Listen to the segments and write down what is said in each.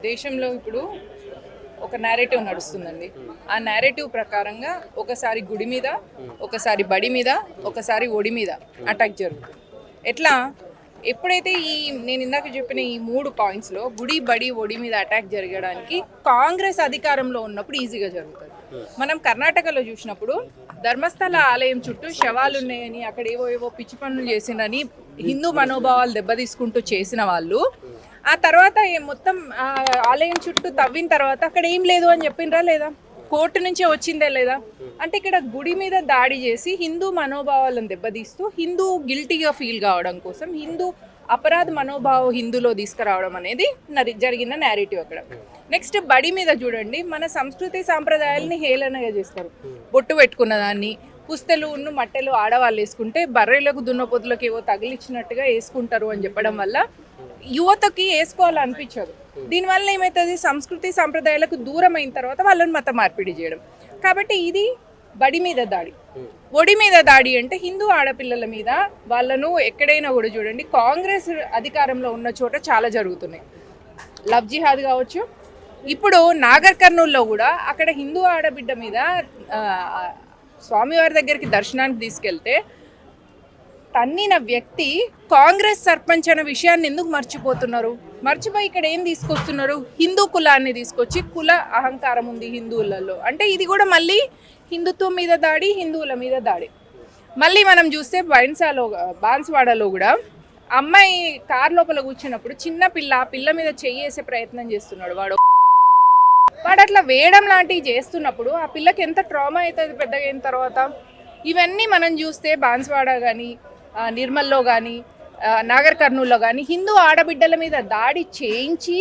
దేశంలో ఇప్పుడు ఒక నేరేటివ్ నడుస్తుందండి. ఆ నేరేటివ్ ప్రకారంగా ఒకసారి గుడి మీద, ఒకసారి బడి మీద, ఒకసారి ఒడి మీద అటాక్ జరుగుతుంది. ఎట్లా ఎప్పుడైతే నేను ఇందాక చెప్పిన ఈ 3 పాయింట్స్లో గుడి, బడి, ఒడి మీద అటాక్ జరగడానికి కాంగ్రెస్ అధికారంలో ఉన్నప్పుడు ఈజీగా జరుగుతుంది. మనం కర్ణాటకలో చూసినప్పుడు ధర్మస్థల ఆలయం చుట్టూ శవాలు ఉన్నాయని, అక్కడ ఏవో పిచ్చి పనులు చేసినని హిందూ మనోభావాలు దెబ్బతీసుకుంటూ చేసిన వాళ్ళు ఆ తర్వాత మొత్తం ఆలయం చుట్టూ తవ్విన తర్వాత అక్కడ ఏం లేదు అని చెప్పిండ్రా లేదా? కోర్టు నుంచే వచ్చిందే లేదా? అంటే ఇక్కడ గుడి మీద దాడి చేసి హిందూ మనోభావాలను దెబ్బతీస్తూ హిందూ గిల్టీగా ఫీల్ కావడం కోసం హిందూ అపరాధ మనోభావం హిందూలో తీసుకురావడం అనేది జరిగిన నేరేటివ్ అక్కడ. నెక్స్ట్ బడి మీద చూడండి, మన సంస్కృతి సాంప్రదాయాలని హేళనగా చేస్తారు. బొట్టు పెట్టుకున్న దాన్ని, పుస్తలు మట్టెలు ఆడవాళ్ళు వేసుకుంటే బర్రెలకు దున్నపోతులకు ఏవో తగిలిచ్చినట్టుగా వేసుకుంటారు అని చెప్పడం వల్ల యువతకి వేసుకోవాలనిపించదు. దీనివల్ల ఏమవుతుంది, సంస్కృతి సాంప్రదాయాలకు దూరం అయిన తర్వాత వాళ్ళని మత మార్పిడి చేయడం. కాబట్టి ఇది బడి మీద దాడి. ఒడి మీద దాడి అంటే హిందూ ఆడపిల్లల మీద వాళ్ళను ఎక్కడైనా కూడా చూడండి, కాంగ్రెస్ అధికారంలో ఉన్న చోట చాలా జరుగుతున్నాయి. లవ్ జిహాద్ కావచ్చు, ఇప్పుడు నాగర్ కర్నూల్లో కూడా అక్కడ హిందూ ఆడబిడ్డ మీద స్వామివారి దగ్గరికి దర్శనానికి తీసుకెళ్తే తన్నిన వ్యక్తి కాంగ్రెస్ సర్పంచ్ అనే విషయాన్ని ఎందుకు మర్చిపోతున్నారు? మర్చిపోయి ఇక్కడ ఏం తీసుకొస్తున్నారు? హిందూ కులాన్ని తీసుకొచ్చి కుల అహంకారం ఉంది హిందువులలో అంటే ఇది కూడా మళ్ళీ హిందుత్వం మీద దాడి, హిందువుల మీద దాడి. మళ్ళీ మనం చూస్తే బాన్స్వాడలో కూడా అమ్మాయి కార్ లోపల కూర్చున్నప్పుడు చిన్న పిల్ల మీద చెయ్యేసే ప్రయత్నం చేస్తున్నాడు. వాడు అట్లా వేయడం లాంటివి చేస్తున్నప్పుడు ఆ పిల్లకి ఎంత ట్రామా అవుతుంది పెద్దగా అయిన తర్వాత. ఇవన్నీ మనం చూస్తే బాన్స్వాడ కానీ, నిర్మల్లో కానీ, నాగర్ కర్నూల్లో కానీ హిందూ ఆడబిడ్డల మీద దాడి చేయించి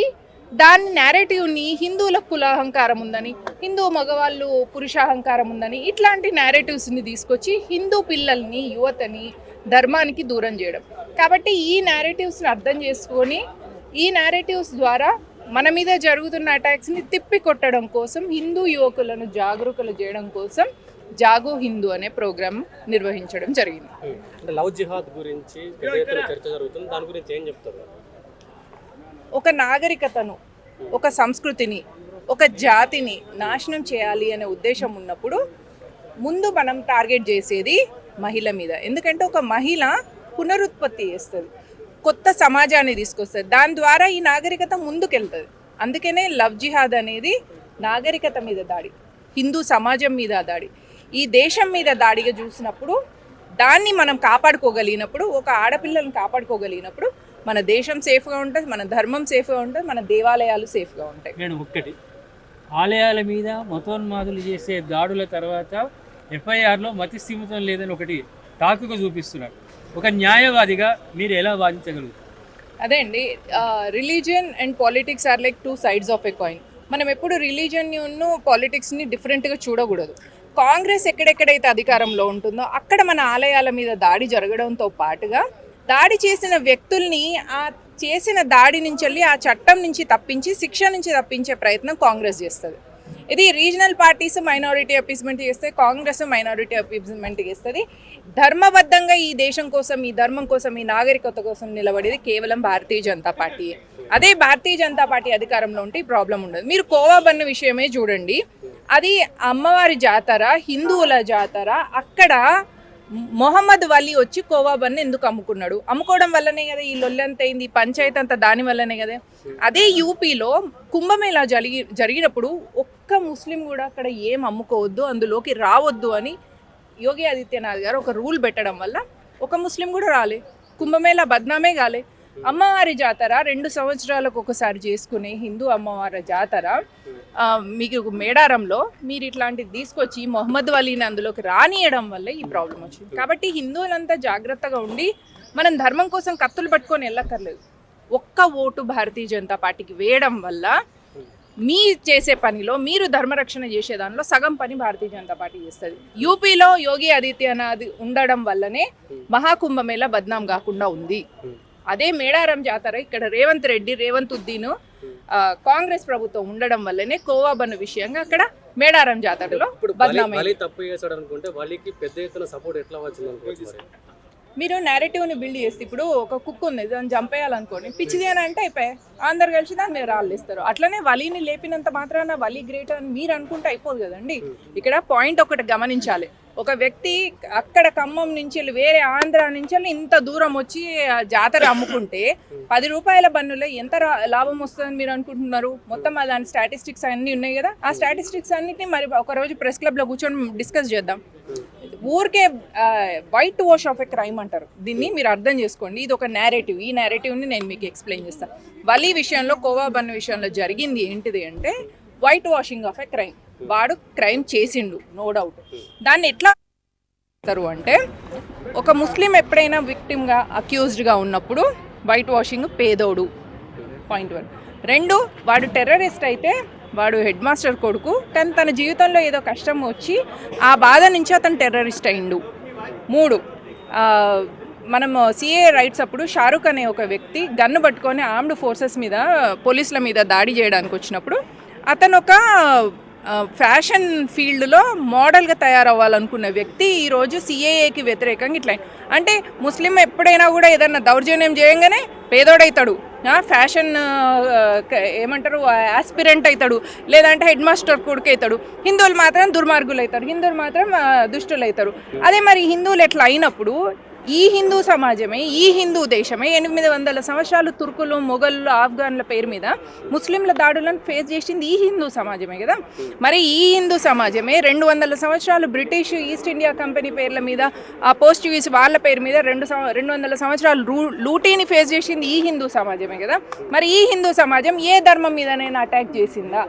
దాని నేరేటివ్ని హిందువుల కులాహంకారం ఉందని, హిందూ మగవాళ్ళు పురుషాహంకారం ఉందని ఇట్లాంటి నేరేటివ్స్ని తీసుకొచ్చి హిందూ పిల్లల్ని, యువతని ధర్మానికి దూరం చేయడం. కాబట్టి ఈ నేరేటివ్స్ని అర్థం చేసుకొని ఈ నేరేటివ్స్ ద్వారా మన మీద జరుగుతున్న అటాక్స్ని తిప్పి కొట్టడం కోసం హిందూ యువకులను జాగరూకులు చేయడం కోసం జాగో హిందూ అనే ప్రోగ్రామ్ నిర్వహించడం జరిగింది. లవ్ జిహాద్ గురించి చర్చ జరుగుతుంది, దాని గురించి ఏం చెప్తారు? ఒక నాగరికతను, ఒక సంస్కృతిని, ఒక జాతిని నాశనం చేయాలి అనే ఉద్దేశం ఉన్నప్పుడు ముందు మనం టార్గెట్ చేసేది మహిళ మీద. ఎందుకంటే ఒక మహిళ పునరుత్పత్తి చేస్తుంది, కొత్త సమాజాన్ని తీసుకొస్తుంది, దాని ద్వారా ఈ నాగరికత ముందుకెళ్తుంది. అందుకనే లవ్ జిహాద్ అనేది నాగరికత మీద దాడి, హిందూ సమాజం మీద దాడి, ఈ దేశం మీద దాడిగా చూసినప్పుడు దాన్ని మనం కాపాడుకోగలిగినప్పుడు, ఒక ఆడపిల్లను కాపాడుకోగలిగినప్పుడు మన దేశం సేఫ్గా ఉంటుంది, మన ధర్మం సేఫ్గా ఉంటుంది, మన దేవాలయాలు సేఫ్గా ఉంటాయి. నేను ఒక్కటి, ఆలయాల మీద మతోన్మాదులు చేసే దాడుల తర్వాత ఎఫ్ఐఆర్లో మతి స్థిమితం లేదని ఒకటి టాకుగా చూపిస్తున్నారు. ఒక న్యాయవాదిగా మీరు ఎలా వాదించగలుగుతారు? అదే అండి, religion and politics are like 2 sides of a coin. మనం ఎప్పుడు రిలీజియన్ని పాలిటిక్స్ని డిఫరెంట్గా చూడకూడదు. కాంగ్రెస్ ఎక్కడెక్కడైతే అధికారంలో ఉంటుందో అక్కడ మన ఆలయాల మీద దాడి జరగడంతో పాటుగా దాడి చేసిన వ్యక్తుల్ని ఆ చేసిన దాడి నుంచి వెళ్ళి ఆ చట్టం నుంచి తప్పించి, శిక్ష నుంచి తప్పించే ప్రయత్నం కాంగ్రెస్ చేస్తుంది. ఇది రీజనల్ పార్టీస్ మైనారిటీ అపీస్మెంట్ చేస్తే, కాంగ్రెస్ మైనారిటీ అపీస్మెంట్ చేస్తుంది. ధర్మబద్ధంగా ఈ దేశం కోసం, ఈ ధర్మం కోసం, ఈ నాగరికత కోసం నిలబడేది కేవలం భారతీయ జనతా పార్టీ. అదే భారతీయ జనతా పార్టీ అధికారంలో ఉంటే ఈ ప్రాబ్లం ఉండదు. మీరు కోవా బన్ను విషయమే చూడండి, అది అమ్మవారి జాతర, హిందువుల జాతర. అక్కడ మొహమ్మద్ వలీ వచ్చి కోవా బన్ను ఎందుకు అమ్ముకున్నాడు? అమ్ముకోవడం వల్లనే కదా ఈ లొల్లంత అయింది, ఈ పంచాయతీ అంతా దాని వల్లనే కదా. అదే యూపీలో కుంభమేళా జరిగినప్పుడు ఒక్క ముస్లిం కూడా అక్కడ ఏం అమ్ముకోవద్దు, అందులోకి రావద్దు అని యోగి ఆదిత్యనాథ్ గారు ఒక రూల్ పెట్టడం వల్ల ఒక ముస్లిం కూడా రాలే, కుంభమేళా బద్నామే కాలే. అమ్మవారి జాతర 2 సంవత్సరాలకు ఒకసారి చేసుకునే హిందూ అమ్మవారి జాతర మీకు మేడారంలో మీరు ఇట్లాంటిది తీసుకొచ్చి మొహమ్మద్ వలీని అందులోకి రానియడం వల్ల ఈ ప్రాబ్లం వచ్చింది. కాబట్టి హిందువులంతా జాగ్రత్తగా ఉండి మనం ధర్మం కోసం కత్తులు పట్టుకొని వెళ్ళక్కర్లేదు. ఒక్క ఓటు భారతీయ జనతా పార్టీకి వేయడం వల్ల మీ చేసే పనిలో, మీరు ధర్మరక్షణ చేసే దానిలో సగం పని భారతీయ జనతా పార్టీ చేస్తుంది. యూపీలో యోగి ఆదిత్యనాథ్ ఉండడం వల్లనే మహాకుంభమేళా బద్నాం కాకుండా ఉంది. అదే మేడారం జాతర ఇక్కడ రేవంత్ ఉద్దీన్ కాంగ్రెస్ ప్రభుత్వం ఉండడం వల్లనే కోవా బన్ను విషయంగా అక్కడ మేడారం జాతరలో బద్నాం. మీరు నేరేటివ్ని బిల్డ్ చేస్తే ఇప్పుడు ఒక కుక్ ఉంది దాన్ని చంపేయాలనుకోండి పిచ్చిది అని అంటే అయిపోయి అందరు కలిసి దాన్ని మీరు రాళ్ళిస్తారు. అట్లనే వలీని లేపినంత మాత్రాన వలీ గ్రేట్ అని మీరు అనుకుంటే అయిపోదు కదండి. ఇక్కడ పాయింట్ ఒకటి గమనించాలి. ఒక వ్యక్తి అక్కడ ఖమ్మం నుంచి వేరే ఆంధ్ర నుంచి ఇంత దూరం వచ్చి జాతర అమ్ముకుంటే 10 రూపాయల బన్నులో ఎంత లాభం వస్తుందని మీరు అనుకుంటున్నారు? మొత్తం దాని స్టాటిస్టిక్స్ అన్నీ ఉన్నాయి కదా. ఆ స్టాటిస్టిక్స్ అన్నిటిని మరి ఒకరోజు ప్రెస్ క్లబ్లో కూర్చొని డిస్కస్ చేద్దాం. ఊరికే white wash of a crime అంటారు దీన్ని, మీరు అర్థం చేసుకోండి. ఇది ఒక నేరేటివ్. ఈ నేరేటివ్ని నేను మీకు ఎక్స్ప్లెయిన్ చేస్తాను. వలీ విషయంలో, కోవా బన్ను విషయంలో జరిగింది ఏంటిది అంటే white washing of a crime. వాడు క్రైమ్ చేసిండు, నో డౌట్. దాన్ని ఎట్లా చేస్తారు అంటే ఒక ముస్లిం ఎప్పుడైనా విక్టిమ్గా అక్యూజ్డ్గా ఉన్నప్పుడు వైట్ వాషింగ్ పేదోడు, పాయింట్ 1. 2, వాడు టెర్రరిస్ట్ అయితే వాడు హెడ్ మాస్టర్ కొడుకు, కానీ తన జీవితంలో ఏదో కష్టం వచ్చి ఆ బాధ నుంచి అతను టెర్రరిస్ట్ అయిండు. 3, మనం సిఏ రైట్స్ అప్పుడు షారుఖ్ అనే ఒక వ్యక్తి గన్ను పట్టుకొని ఆర్మ్డ్ ఫోర్సెస్ మీద, పోలీసుల మీద దాడి చేయడానికి వచ్చినప్పుడు అతను ఒక ఫ్యాషన్ ఫీల్డ్లో మోడల్గా తయారవ్వాలనుకున్న వ్యక్తి ఈరోజు సిఏఏకి వ్యతిరేకంగా ఇట్లా. అంటే ముస్లిం ఎప్పుడైనా కూడా ఏదన్నా దౌర్జన్యం చేయంగానే పేదోడవుతాడు, ఫ్యాషన్ ఏమంటారు ఆస్పిరెంట్ అవుతాడు, లేదంటే హెడ్ మాస్టర్ కొడుకు అవుతాడు. హిందువులు మాత్రం దుర్మార్గులు అవుతారు, హిందువులు మాత్రం దుష్టులు అవుతారు. అదే మరి హిందువులు ఎట్లా అయినప్పుడు ఈ హిందూ సమాజమే, ఈ హిందూ దేశమే 800 సంవత్సరాలు తుర్కులు, మొఘళ్ళు, ఆఫ్ఘన్ల పేరు మీద ముస్లింల దాడులను ఫేస్ చేసింది ఈ హిందూ సమాజమే కదా. మరి ఈ హిందూ సమాజమే 200 సంవత్సరాలు బ్రిటిష్ ఈస్ట్ ఇండియా కంపెనీ పేర్ల మీద, ఆ పోర్చుగీస్ వాళ్ళ పేరు మీద 200 సంవత్సరాలు లూటీని ఫేస్ చేసింది ఈ హిందూ సమాజమే కదా. మరి ఈ హిందూ సమాజం ఏ ధర్మం మీదనైనా అటాక్ చేసిందా?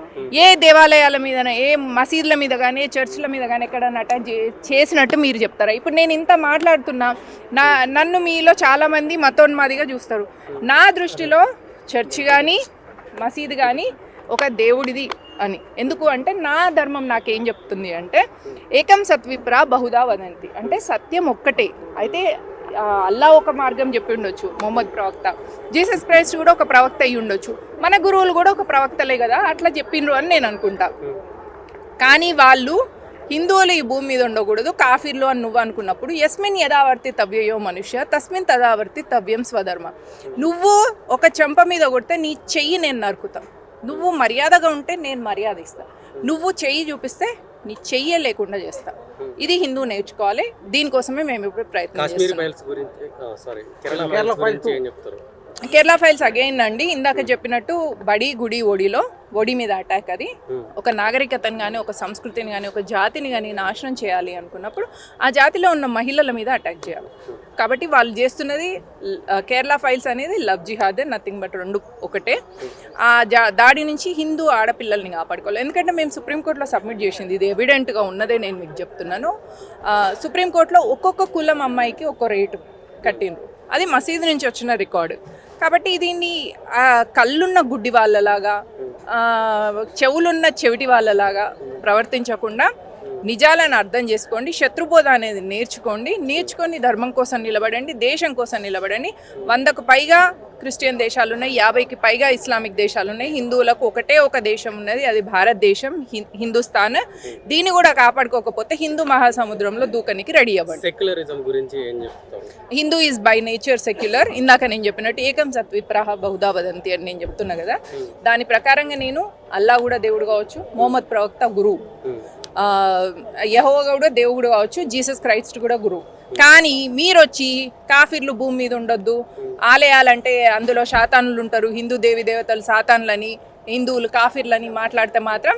ఏ దేవాలయాల మీదనే, ఏ మసీదుల మీద కానీ, ఏ చర్చిల మీద కానీ ఎక్కడైనా అటాక్ చేసినట్టు మీరు చెప్తారా? ఇప్పుడు నేను ఇంత మాట్లాడుతున్నా, నన్ను మీలో చాలామంది మతోన్మాదిగా చూస్తారు. నా దృష్టిలో చర్చి కానీ మసీదు కానీ ఒక దేవుడిది అని. ఎందుకు అంటే నా ధర్మం నాకేం చెప్తుంది అంటే ఏకం సత్విప్రా బహుదా వదంతి, అంటే సత్యం ఒక్కటే. అయితే అల్లా ఒక మార్గం చెప్పి ఉండొచ్చు, మొహమ్మద్ ప్రవక్త, జీసస్ క్రైస్ట్ కూడా ఒక ప్రవక్త అయ్యి ఉండొచ్చు, మన గురువులు కూడా ఒక ప్రవక్తలే కదా, అట్లా చెప్పిండ్రు అని నేను అనుకుంటా. కానీ వాళ్ళు హిందువులు ఈ భూమి మీద ఉండకూడదు, కాఫీర్లు అని నువ్వు అనుకున్నప్పుడు యస్మిన్ యథావర్తి తవ్యయో మనుష్య తస్మిన్ తదావర్తి తవ్యం స్వధర్మ. నువ్వు ఒక చెంప మీద కొడితే నీ చెయ్యి నేను నరుకుతా, నువ్వు మర్యాదగా ఉంటే నేను మర్యాద ఇస్తా, నువ్వు చెయ్యి చూపిస్తే నీ చెయ్యే లేకుండా చేస్తా. ఇది హిందూ నేర్చుకోవాలి. దీనికోసమే మేము ఇప్పుడు ప్రయత్నం చేస్తాం. కేరళ ఫైల్స్ అగైన్ అండి, ఇందాక చెప్పినట్టు బడి గుడి ఒడి మీద అటాక్. అది ఒక నాగరికతను కానీ, ఒక సంస్కృతిని కానీ, ఒక జాతిని కానీ నాశనం చేయాలి అనుకున్నప్పుడు ఆ జాతిలో ఉన్న మహిళల మీద అటాక్ చేయాలి. కాబట్టి వాళ్ళు చేస్తున్నది కేరళ ఫైల్స్ అనేది లవ్ జిహాద్, నథింగ్ బట్ 2 ఒకటే. ఆ దాడి నుంచి హిందూ ఆడపిల్లల్ని కాపాడుకోవాలి. ఎందుకంటే మేము సుప్రీంకోర్టులో సబ్మిట్ చేసింది, ఇది ఎవిడెంట్గా ఉన్నదే నేను మీకు చెప్తున్నాను. సుప్రీంకోర్టులో ఒక్కొక్క కులం అమ్మాయికి ఒక్కో రేటు కట్టిండ్రు, అది మసీదు నుంచి వచ్చిన రికార్డు. కాబట్టి దీన్ని కళ్ళున్న గుడ్డి వాళ్ళలాగా, చెవులున్న చెవిటి వాళ్ళలాగా ప్రవర్తించకుండా నిజాలను అర్థం చేసుకోండి, శత్రుబోధ అనేది నేర్చుకొని ధర్మం కోసం నిలబడండి, దేశం కోసం నిలబడండి. 100కు పైగా క్రిస్టియన్ దేశాలు ఉన్నాయి, 50కి పైగా ఇస్లామిక్ దేశాలు ఉన్నాయి. హిందువులకు ఒకటే ఒక దేశం ఉన్నది, అది భారతదేశం, హిందుస్థాన్. దీన్ని కూడా కాపాడుకోకపోతే హిందూ మహాసముద్రంలో దూకనికి రెడీ అవ్వండి. సెక్యులరిజం గురించి ఏం చెప్తాం? Hindu is by nature secular. ఇందాక నేను చెప్పినట్టు ఏకం సత్విప్రాహ బహుదా వదంతి అని నేను చెప్తున్నా కదా. దాని ప్రకారంగా నేను అల్లా కూడా దేవుడు కావచ్చు, మొహమ్మద్ ప్రవక్త గురువు, యెహోవా కూడా దేవుడు కావచ్చు, జీసస్ క్రైస్ట్ కూడా గురువు. కానీ మీరు వచ్చి కాఫీర్లు భూమి మీద ఉండొద్దు, ఆలయాలంటే అందులో శాతానులు ఉంటారు, హిందూ దేవి దేవతలు సాతాన్లని, హిందువులు కాఫీర్లని మాట్లాడితే మాత్రం